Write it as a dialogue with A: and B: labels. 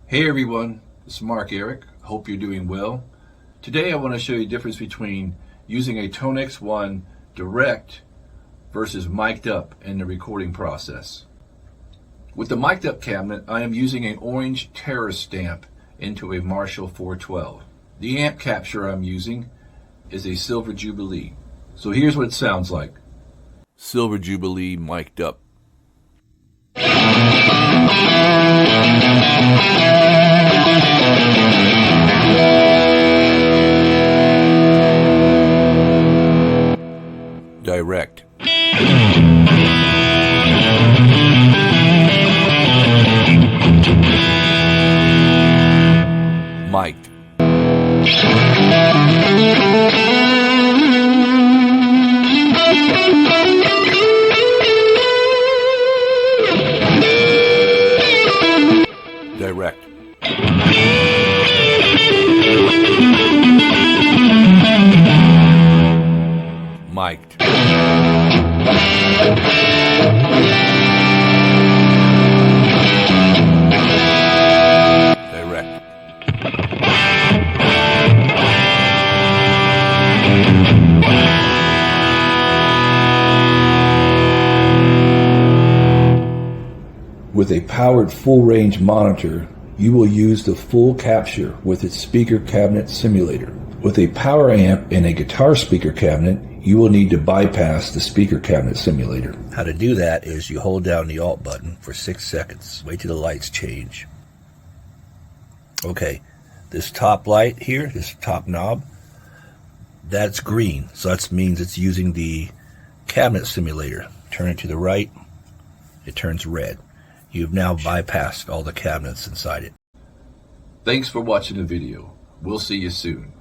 A: Hey everyone, this is Mark Eric. Hope you're doing well. Today I want to show you the difference between using a Tonex 1 direct versus mic'd up in the recording process. With the mic'd up cabinet, I am using an orange terrace stamp into a Marshall 412. The amp capture I'm using is a Silver Jubilee. So here's what it sounds like. Silver Jubilee mic'd up. Direct. Mic'd. Direct. Mic'd. Direct. With a powered full-range monitor, you will use the full capture with its speaker cabinet simulator. With a power amp and a guitar speaker cabinet, you will need to bypass the speaker cabinet simulator. How to do that is you hold down the Alt button for 6 seconds. Wait till the lights change. Okay, this top light here, this top knob, that's green. So that means it's using the cabinet simulator. Turn it to the right, it turns red. You've now bypassed all the cabinets inside it. Thanks for watching the video. We'll see you soon.